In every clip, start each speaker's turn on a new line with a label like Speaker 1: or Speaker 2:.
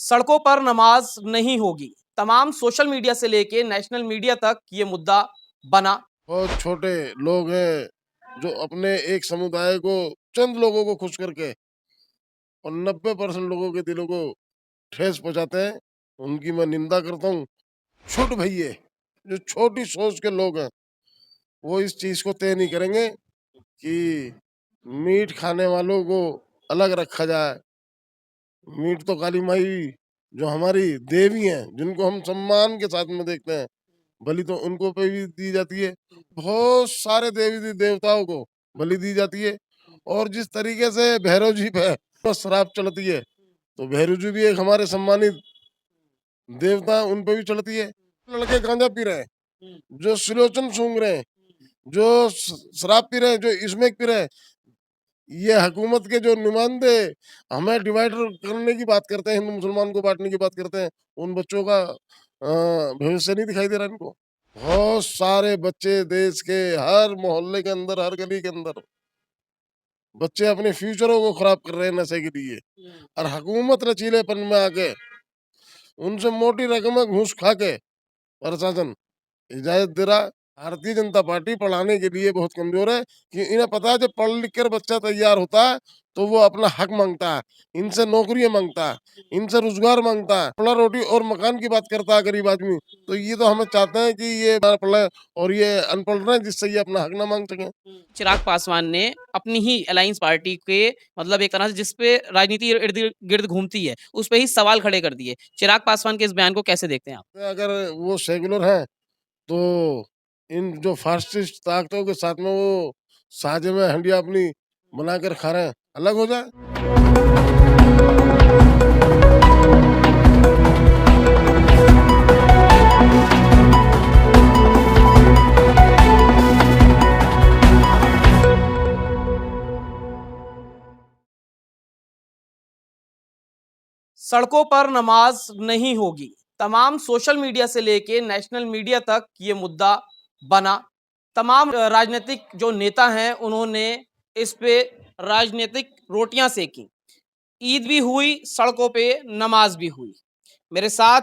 Speaker 1: सड़कों पर नमाज नहीं होगी। तमाम सोशल मीडिया से लेके नेशनल मीडिया तक ये मुद्दा बना।
Speaker 2: बहुत छोटे लोग हैं जो अपने एक समुदाय को, चंद लोगों को खुश करके और 90% लोगों के दिलों को ठेस पहुंचाते हैं। उनकी मैं निंदा करता हूँ। छोट भैये जो छोटी सोच के लोग हैं वो इस चीज को तय नहीं करेंगे कि मीट खाने वालों को अलग रखा जाए। मीट तो काली माई जो हमारी देवी हैं, जिनको हम सम्मान के साथ में देखते हैं, बलि तो उनको पे भी दी जाती है। बहुत सारे देवी देवताओं को बलि दी जाती है। और जिस तरीके से भैरव जी पे तो शराब चलती है, तो भैरव जी भी एक हमारे सम्मानित देवता हैं, उन पे भी चलती है। लड़के गांजा पी रहे हैं, जो सुलोचन सूंघ रहे हैं, जो शराब पी रहे हैं, जो इसमें पी रहे हैं, ये हुकूमत के जो नुमाइंदे हमें डिवाइड करने की बात करते हैं, हिंदू मुसलमान को बांटने की बात करते हैं, उन बच्चों का भविष्य नहीं दिखाई दे रहा इनको। बहुत सारे बच्चे देश के हर मोहल्ले के अंदर, हर गली के अंदर बच्चे अपने फ्यूचरों को खराब कर रहे हैं नशे के लिए। और हुकूमत लचीलेपन में आके उनसे मोटी रकम घूस खा के प्रशासन इजाजत दे रहा। भारतीय जनता पार्टी पढ़ाने के लिए बहुत कमजोर है कि इन्हें पता है जब पढ़ लिख कर बच्चा तैयार होता है तो वो अपना हक मांगता है, इनसे नौकरियां मांगता है, इनसे रोजगार मांगता है, कपड़ा रोटी और मकान की बात करता है गरीब आदमी। तो ये तो हमें चाहते हैं कि ये ना पढ़े और ये अनपढ़ रहे, जिससे ये अपना हक ना मांग सके।
Speaker 1: चिराग पासवान ने अपनी ही अलायंस पार्टी के मतलब एक तरह से जिस पे राजनीति इर्द गिर्द घूमती है, उस पे ही सवाल खड़े कर दिए। चिराग पासवान के इस बयान को कैसे देखते हैं आप?
Speaker 2: अगर वो सेकुलर है तो इन जो फासिस्ट ताकतों के साथ में वो साझे में हंडिया अपनी बनाकर खा रहे हैं, अलग हो जाए।
Speaker 1: सड़कों पर नमाज नहीं होगी। तमाम सोशल मीडिया से लेके नेशनल मीडिया तक ये मुद्दा बना। तमाम राजनीतिक जो नेता हैं उन्होंने इस पे राजनीतिक रोटियां सेकी। ईद भी हुई, सड़कों पे नमाज भी हुई। मेरे साथ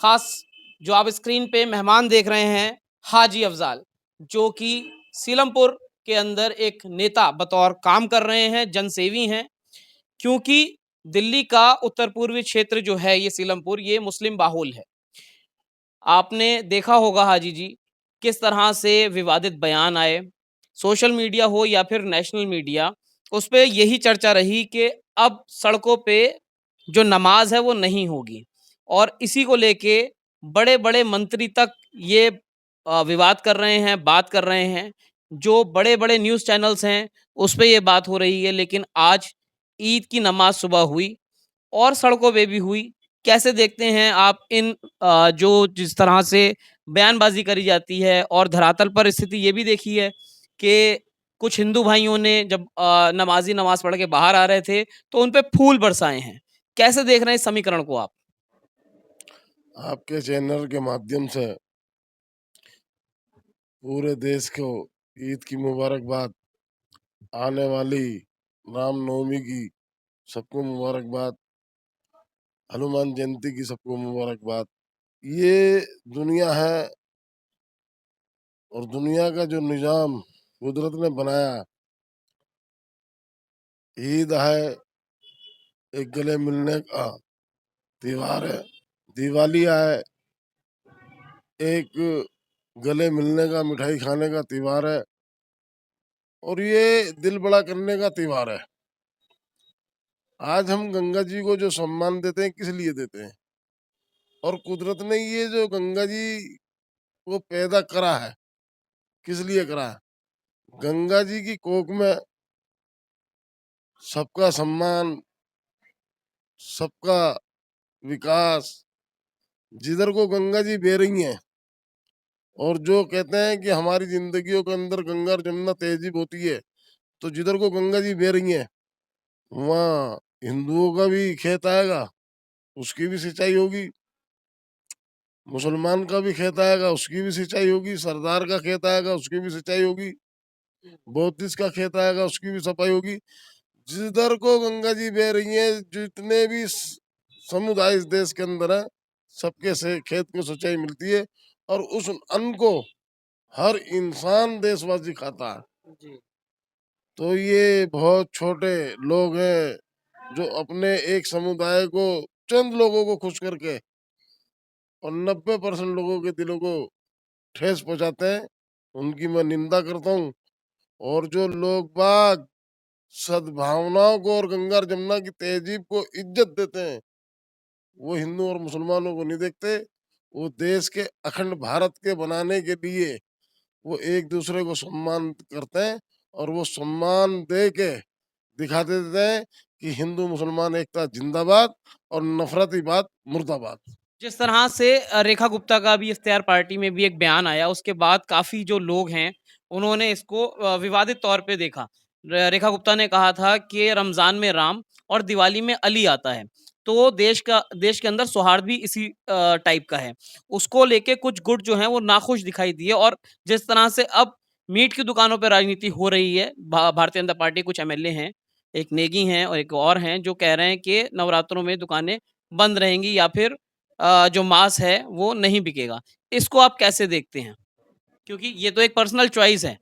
Speaker 1: खास जो आप स्क्रीन पे मेहमान देख रहे हैं, हाजी अफजाल, जो कि सीलमपुर के अंदर एक नेता बतौर काम कर रहे हैं, जनसेवी हैं। क्योंकि दिल्ली का उत्तर पूर्वी क्षेत्र जो है ये सीलमपुर, ये मुस्लिम बाहुल है। आपने देखा होगा हाजी जी, किस तरह से विवादित बयान आए, सोशल मीडिया हो या फिर नेशनल मीडिया, उस पे यही चर्चा रही कि अब सड़कों पे जो नमाज है वो नहीं होगी। और इसी को लेके बड़े-बड़े मंत्री तक ये विवाद कर रहे हैं, बात कर रहे हैं। जो बड़े-बड़े न्यूज़ चैनल्स हैं, उस पे ये बात हो रही है। लेकिन आज ईद की नमाज सुबह हुई और सड़कों पे भी हुई। कैसे देखते हैं आप इन जो जिस तरह से बयानबाज़ी करी जाती है और धरातल पर स्थिति ये भी देखी है कि कुछ हिंदू भाइयों ने जब नमाज़ी नमाज़ पढ़ के बाहर आ रहे थे, तो उन पे फूल बरसाए हैं। कैसे देख रहे हैं इस समीकरण को आप?
Speaker 2: आपके चैनल के माध्यम से पूरे देश को ईद की मुबारकबाद। आने वाली रामनवमी की सबको मुबारकबाद। हनुमान जयंती की सबको मुबारकबाद। ये दुनिया है और दुनिया का जो निजाम कुदरत ने बनाया, ईद है एक गले मिलने का त्योहार है, दिवाली है एक गले मिलने का, मिठाई खाने का त्योहार है, और ये दिल बड़ा करने का त्योहार है। आज हम गंगा जी को जो सम्मान देते हैं, किस लिए देते हैं? और कुदरत ने ये जो गंगा जी को पैदा करा है, किस लिए करा है? गंगा जी की कोख में सबका सम्मान, सबका विकास, जिधर को गंगा जी बह रही हैं, और जो कहते हैं कि हमारी जिंदगियों के अंदर गंगा और जमुना तहजीब होती है, तो जिधर को गंगा जी बह रही हैं वहाँ हिंदुओं का भी खेत आएगा, उसकी भी सिंचाई होगी। मुसलमान का भी खेत आएगा, उसकी भी सिंचाई होगी। सरदार का खेत आएगा, उसकी भी सिंचाई होगी। बौद्धिस्ट का खेत आएगा, उसकी भी सफाई होगी। जिधर को गंगा जी बह रही हैं, जितने भी समुदाय इस देश के अंदर है, सबके से खेत को सिंचाई मिलती है और उस अन्न को हर इंसान देशवासी खाता है।
Speaker 1: जी।
Speaker 2: तो ये बहुत छोटे लोग हैं जो अपने एक समुदाय को चंद लोगों को खुश करके और 90% लोगों के दिलों को ठेस पहुंचाते हैं, उनकी मैं निंदा करता हूँ। और जो लोग बाग सद्भावनाओं को और गंगा और जमुना की तहजीब को इज्जत देते हैं, वो हिंदू और मुसलमानों को नहीं देखते। वो देश के अखंड भारत के बनाने के लिए वो एक दूसरे को सम्मान करते हैं और वो सम्मान दे के दिखाते देते हैं कि हिंदू मुसलमान एकता जिंदाबाद और नफरतीबाद मुर्दाबाद।
Speaker 1: जिस तरह से रेखा गुप्ता का भी इख्तियार पार्टी में भी एक बयान आया, उसके बाद काफ़ी जो लोग हैं, उन्होंने इसको विवादित तौर पे देखा। रेखा गुप्ता ने कहा था कि रमज़ान में राम और दिवाली में अली आता है, तो देश के अंदर सौहार्द भी इसी टाइप का है। उसको लेके कुछ गुट जो हैं, वो नाखुश दिखाई दिए और जिस तरह से अब मीट की दुकानों पे राजनीति हो रही है, भारतीय जनता पार्टी कुछ एमएलए हैं, एक नेगी हैं और एक और हैं, जो कह रहे हैं कि नवरात्रों में दुकानें बंद रहेंगी या फिर जो मांस है वो नहीं बिकेगा। इसको आप कैसे देखते हैं? क्योंकि ये तो एक पर्सनल चॉइस है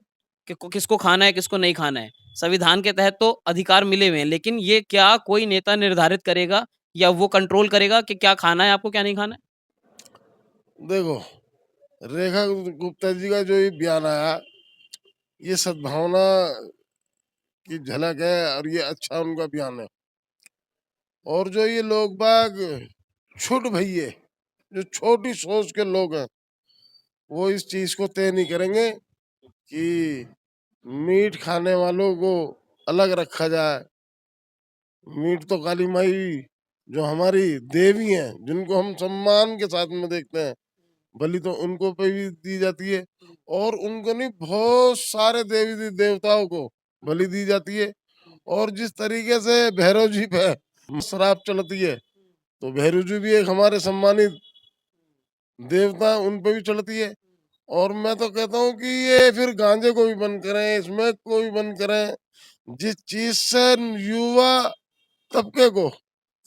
Speaker 1: कि को किसको खाना है, किसको नहीं खाना है। संविधान के तहत तो अधिकार मिले हुए हैं, लेकिन ये क्या कोई नेता निर्धारित करेगा या वो कंट्रोल करेगा कि क्या खाना है आपको, क्या नहीं खाना है?
Speaker 2: देखो, रेखा गुप्ता जी का जो ये बयान आया, ये सद्भावना की झलक है और ये अच्छा उनका बयान है। और जो ये लोग बाग छुट भइये, जो छोटी सोच के लोग हैं, वो इस चीज को तय नहीं करेंगे कि मीट खाने वालों को अलग रखा जाए। मीट तो काली माई जो हमारी देवी हैं, जिनको हम सम्मान के साथ में देखते हैं, बलि तो उनको पे भी दी जाती है। और उनको नहीं, बहुत सारे देवी देवताओं को बलि दी जाती है। और जिस तरीके से भैरव जी पे शराब चलती है, तो भैरव जी भी एक हमारे सम्मानित देवता हैं, उन पे भी चलती है। और मैं तो कहता हूँ कि ये फिर गांजे को भी बंद करें, स्मोक को भी बंद करें। जिस चीज से युवा तबके को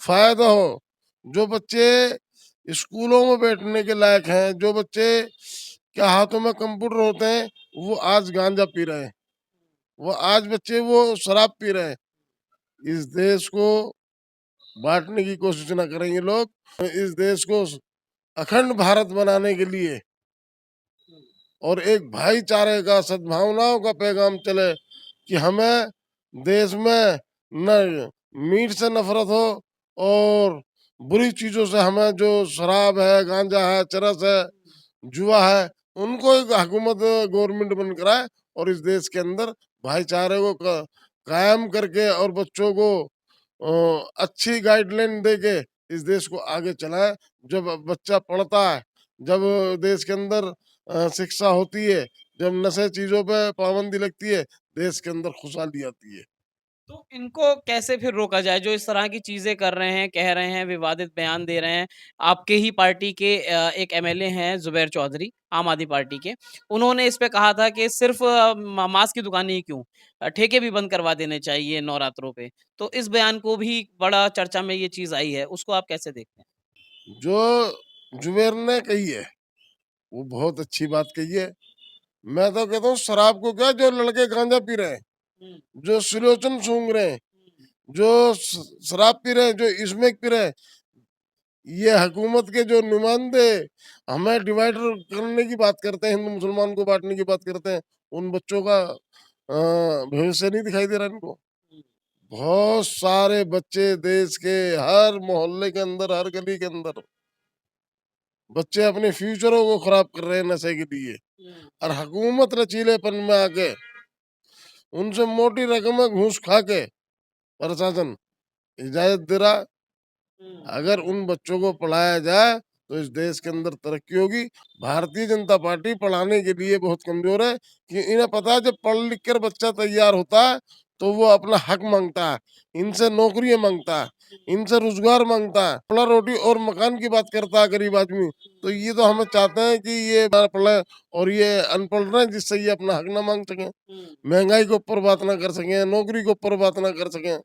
Speaker 2: फायदा हो, जो बच्चे स्कूलों में बैठने के लायक हैं, जो बच्चे के हाथों में कंप्यूटर होते हैं, वो आज गांजा पी रहे हैं, वो आज बच्चे वो शराब पी रहे हैं। इस देश को बांटने की कोशिश ना करें ये लोग। इस देश को अखंड भारत बनाने के लिए और एक भाईचारे का, सद्भावनाओं का पैगाम चले कि हमें देश में न मीट से नफरत हो और बुरी चीजों से, हमें जो शराब है, गांजा है, चरस है, जुआ है, उनको एक हुकूमत गवर्नमेंट बन कराए और इस देश के अंदर भाईचारे को कायम करके और बच्चों को अच्छी गाइडलाइन दे के इस देश को आगे चलाए। जब बच्चा पढ़ता है, जब देश के अंदर शिक्षा होती है, जब नशे चीजों पे पाबंदी लगती है, देश के अंदर खुशहाली आती है।
Speaker 1: तो इनको कैसे फिर रोका जाए जो इस तरह की चीज़ें कर रहे हैं, कह रहे हैं, विवादित बयान दे रहे हैं? आपके ही पार्टी के एक एमएलए हैं ज़ुबैर चौधरी, आम आदमी पार्टी के। उन्होंने इस पे कहा था कि सिर्फ़ मांस की दुकानें ही क्यों, ठेके भी बंद करवा देने चाहिए नवरात्रों पे। तो इस बयान को भी बड़ा चर्चा में ये चीज़ आई है, उसको आप कैसे देखते हैं?
Speaker 2: जो जुबेर ने कही है, वो बहुत अच्छी बात कही है। मैं तो कहता हूँ शराब को क्या, जो लड़के गांजा पी रहे हैं,
Speaker 1: हुँ,
Speaker 2: जो सुलोचन सूंघ रहे हैं, जो शराब पी रहे हैं, जो स्मोक पी रहे हैं, ये हुकूमत के जो नुमाइंदे हमें डिवाइड करने की बात करते हैं, हिंदू मुसलमान को बांटने की बात करते हैं, उन बच्चों का भविष्य नहीं दिखाई दे रहा इनको।
Speaker 1: हुँ,
Speaker 2: बहुत सारे बच्चे देश के हर मोहल्ले के अंदर, हर गली के अंदर बच्चे अपने फ्यूचरों को खराब कर रहे हैं नशे के लिए।
Speaker 1: हुँ,
Speaker 2: और हुकूमत लचीलेपन में आके उनसे मोटी रकमें घूस खा के प्रशासन इजाजत दे रहा।
Speaker 1: हुँ,
Speaker 2: अगर उन बच्चों को पढ़ाया जाए तो इस देश के अंदर तरक्की होगी। भारतीय जनता पार्टी पढ़ाने के लिए बहुत कमजोर है कि इन्हें पता है जब पढ़ लिख कर बच्चा तैयार होता है तो वो अपना हक मांगता है, इनसे नौकरियां मांगता है, इनसे रोजगार मांगता है, पला रोटी और मकान की बात करता है गरीब आदमी। तो ये तो हम चाहते हैं कि ये ना पढ़े और ये अनपढ़ रहे, जिससे ये अपना हक ना मांग सकें,
Speaker 1: हुँ।
Speaker 2: महंगाई के ऊपर बात ना कर सकें, नौकरी के ऊपर बात ना कर सकें।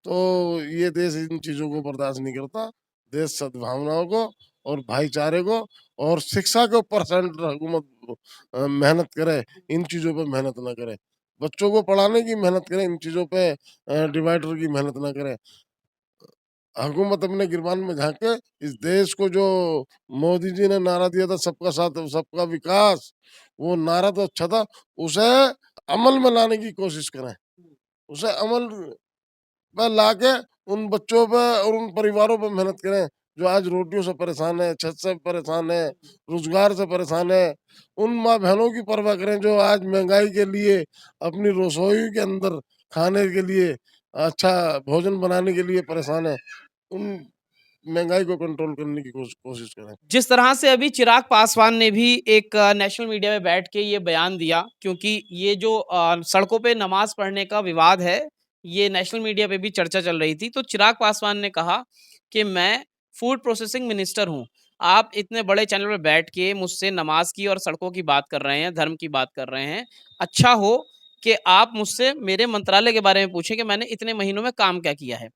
Speaker 2: तो ये देश इन चीज़ों को बर्दाश्त नहीं करता। देश सद्भावनाओं को और भाईचारे को और शिक्षा के ऊपर सेंट्रल हुकूमत मेहनत करे, इन चीज़ों पे मेहनत ना करे। बच्चों को पढ़ाने की मेहनत करे, इन चीज़ों पे डिवाइडर की मेहनत ना करे। हुकूमत अपने गिरबान में झाँके, इस देश को जो मोदी जी ने नारा दिया था सबका साथ सबका विकास, वो नारा तो अच्छा था, उसे अमल में लाने की कोशिश करें। उसे अमल में लाके उन बच्चों पे और उन परिवारों पे मेहनत करें, जो आज रोटियों से परेशान है, छत से परेशान है, रोज़गार से परेशान है। उन माँ-बहनों की परवाह करें जो आज महँगाई के लिए अपनी रसोई के अंदर खाने के लिए, अच्छा भोजन बनाने के लिए परेशान है। उन महँगाई को कंट्रोल करने की कोशिश करें।
Speaker 1: जिस तरह से अभी चिराग पासवान ने भी एक नेशनल मीडिया में बैठ के ये बयान दिया, क्योंकि ये जो सड़कों पे नमाज पढ़ने का विवाद है, ये नेशनल मीडिया पे भी चर्चा चल रही थी। तो चिराग पासवान ने कहा कि मैं फूड प्रोसेसिंग मिनिस्टर हूँ। आप इतने बड़े चैनल पे बैठ के मुझसे नमाज की और सड़कों की बात कर रहे हैं, धर्म की बात कर रहे हैं। अच्छा हो कि आप मुझसे मेरे मंत्रालय के बारे में पूछें कि मैंने इतने महीनों में काम क्या किया है।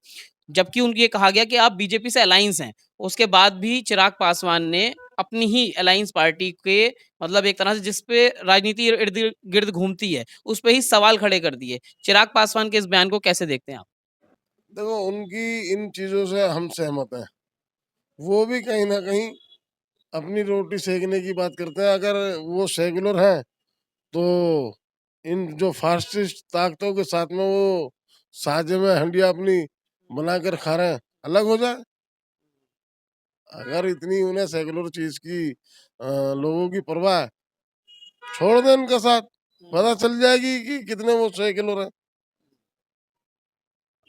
Speaker 1: जबकि उनको ये कहा गया कि आप बीजेपी से अलायंस हैं। उसके बाद भी चिराग पासवान ने अपनी ही अलायंस पार्टी के मतलब एक तरह से जिस पे राजनीति इर्द-गिर्द घूमती है, उस पे ही सवाल खड़े कर दिए। चिराग पासवान के इस बयान को कैसे देखते हैं आप?
Speaker 2: देखो उनकी इन चीज़ों से हम सहमत हैं। वो भी कहीं न कहीं अपनी रोटी सेकने की बात करते हैं। अगर वो सेक्युलर हैं, तो इन जो फासिस्ट ताकतों के साथ में वो साझे में हंडिया अपनी बनाकर खा रहे हैं, अलग हो जाएँ। अगर इतनी उन्हें सेक्युलर चीज़ की लोगों की परवाह है, छोड़ दें उनका साथ, पता चल जाएगी कि कितने वो सेक्युलर हैं।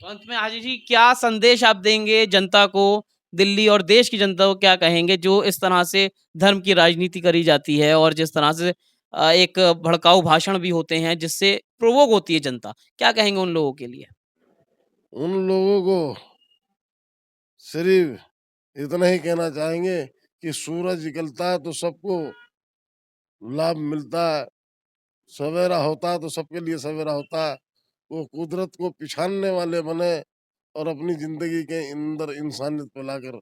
Speaker 1: तो अंत में आजी जी क्या संदेश आप देंगे जनता को, दिल्ली और देश की जनता को क्या कहेंगे जो इस तरह से धर्म की राजनीति करी जाती है और जिस तरह से एक भड़काऊ भाषण भी होते हैं जिससे प्रोवोक होती है जनता। क्या कहेंगे उन लोगों के लिए?
Speaker 2: उन लोगों को सिर्फ़ इतना ही कहना चाहेंगे कि सूरज निकलता है तो सबको लाभ मिलता है, सवेरा होता है तो सबके लिए सवेरा होता है। वो कुदरत को पहचानने वाले बने और अपनी ज़िंदगी के अंदर इंसानियत फैलाकर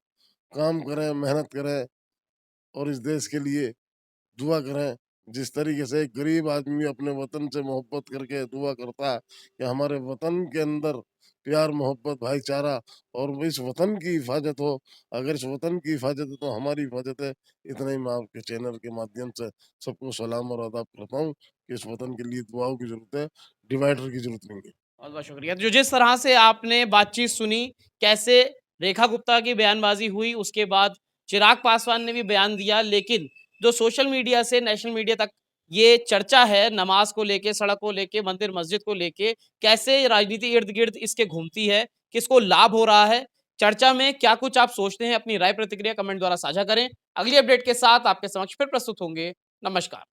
Speaker 2: काम करें, मेहनत करें और इस देश के लिए दुआ करें। जिस तरीके से एक गरीब आदमी अपने वतन से मोहब्बत करके दुआ करता है कि हमारे वतन के अंदर प्यार, मोहब्बत, भाईचारा और इस वतन की हिफ़ाज़त हो। अगर इस वतन की हिफ़ाज़त है तो हमारी हिफ़ाज़त है। इतना ही मैं आपके चैनल के माध्यम से सबको सलाम और आदाब करता हूँ कि इस वतन के लिए दुआओं की ज़रूरत है, डिवाइडर की ज़रूरत नहीं है।
Speaker 1: बहुत-बहुत शुक्रिया। जो जिस तरह से आपने बातचीत सुनी, कैसे रेखा गुप्ता की बयानबाज़ी हुई, उसके बाद चिराग पासवान ने भी बयान दिया, लेकिन जो सोशल मीडिया से नेशनल मीडिया तक ये चर्चा है नमाज़ को लेके, सड़क को लेके, मंदिर मस्जिद को लेके, कैसे राजनीति इर्द-गिर्द इसके घूमती है, किसको लाभ हो रहा है, चर्चा में क्या कुछ आप सोचते हैं, अपनी राय प्रतिक्रिया कमेंट द्वारा साझा करें। अगली अपडेट के साथ आपके समक्ष फिर प्रस्तुत होंगे। नमस्कार।